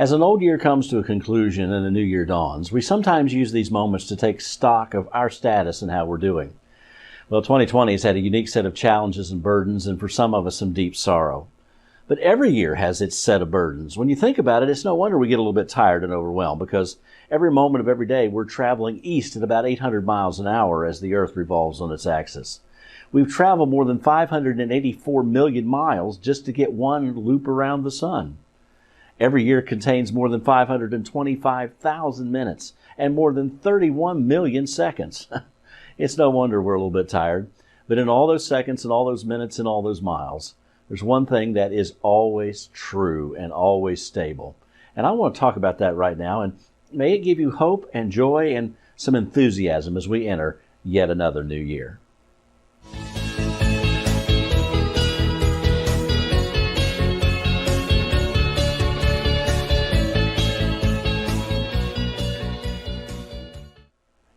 As an old year comes to a conclusion and a new year dawns, we sometimes use these moments to take stock of our status and how we're doing. Well, 2020 has had a unique set of challenges and burdens, and for some of us, some deep sorrow. But every year has its set of burdens. When you think about it, it's no wonder we get a little bit tired and overwhelmed, because every moment of every day we're traveling east at about 800 miles an hour as the Earth revolves on its axis. We've traveled more than 584 million miles just to get one loop around the sun. Every year contains more than 525,000 minutes and more than 31 million seconds. It's no wonder we're a little bit tired. But in all those seconds and all those minutes and all those miles, there's one thing that is always true and always stable. And I want to talk about that right now. And may it give you hope and joy and some enthusiasm as we enter yet another new year.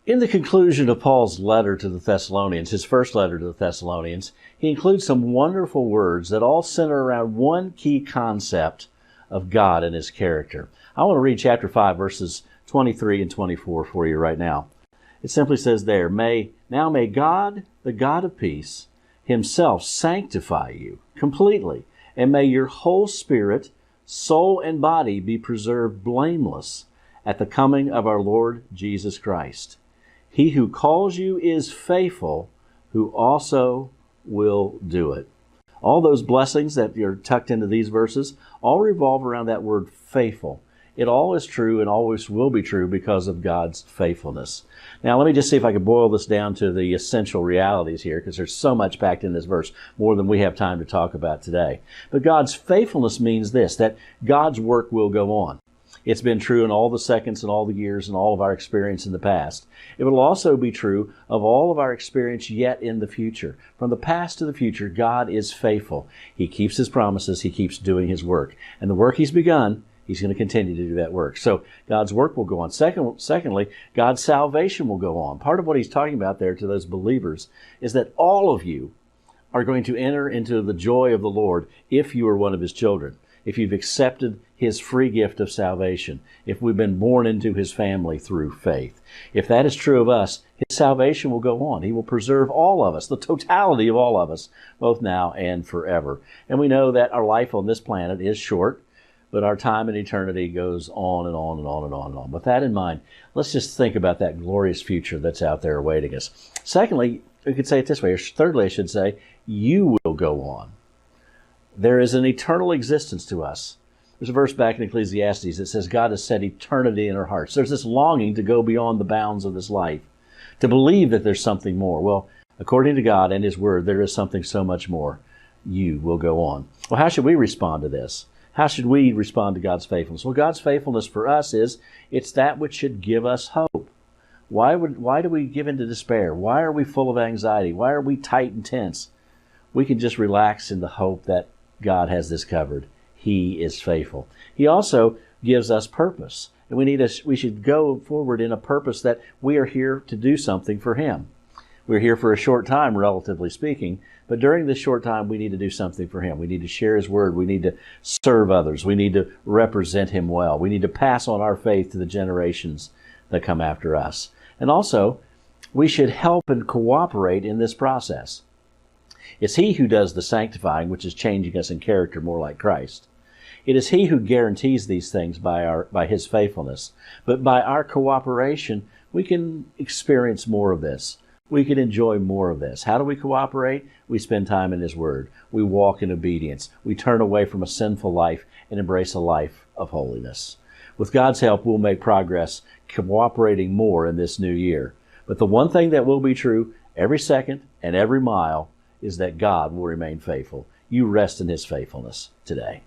In the conclusion of Paul's letter to the Thessalonians, his first letter to the Thessalonians, he includes some wonderful words that all center around one key concept of God and His character. I want to read chapter 5, verses 23 and 24 for you right now. It simply says there, May God, the God of peace, Himself sanctify you completely, and may your whole spirit, soul, and body be preserved blameless at the coming of our Lord Jesus Christ. He who calls you is faithful, who also will do it. All those blessings that are tucked into these verses all revolve around that word faithful. It all is true and always will be true because of God's faithfulness. Now, let me just see if I can boil this down to the essential realities here, because there's so much packed in this verse, more than we have time to talk about today. But God's faithfulness means this, that God's work will go on. It's been true in all the seconds and all the years and all of our experience in the past. It will also be true of all of our experience yet in the future. From the past to the future, God is faithful. He keeps His promises. He keeps doing His work. And the work He's begun, He's going to continue to do that work. So God's work will go on. Secondly, God's salvation will go on. Part of what He's talking about there to those believers is that all of you are going to enter into the joy of the Lord if you are one of His children, if you've accepted His free gift of salvation, if we've been born into His family through faith. If that is true of us, His salvation will go on. He will preserve all of us, the totality of all of us, both now and forever. And we know that our life on this planet is short, but our time in eternity goes on and on and on and on and on. With that in mind, let's just think about that glorious future that's out there awaiting us. Secondly, we could say it this way, or thirdly, I should say, you will go on. There is an eternal existence to us. There's a verse back in Ecclesiastes that says God has set eternity in our hearts. There's this longing to go beyond the bounds of this life, to believe that there's something more. Well, according to God and His Word, there is something so much more. You will go on. Well, how should we respond to this? How should we respond to God's faithfulness? Well, God's faithfulness for us it's that which should give us hope. Why do we give into despair? Why are we full of anxiety? Why are we tight and tense? We can just relax in the hope that God has this covered. He is faithful. He also gives us purpose. And we should go forward in a purpose that we are here to do something for Him. We're here for a short time, relatively speaking, but during this short time, we need to do something for Him. We need to share His Word. We need to serve others. We need to represent Him well. We need to pass on our faith to the generations that come after us. And also, we should help and cooperate in this process. It's He who does the sanctifying, which is changing us in character more like Christ. It is He who guarantees these things by His faithfulness. But by our cooperation, we can experience more of this. We can enjoy more of this. How do we cooperate? We spend time in His Word. We walk in obedience. We turn away from a sinful life and embrace a life of holiness. With God's help, we'll make progress cooperating more in this new year. But the one thing that will be true every second and every mile is that God will remain faithful. You rest in His faithfulness today.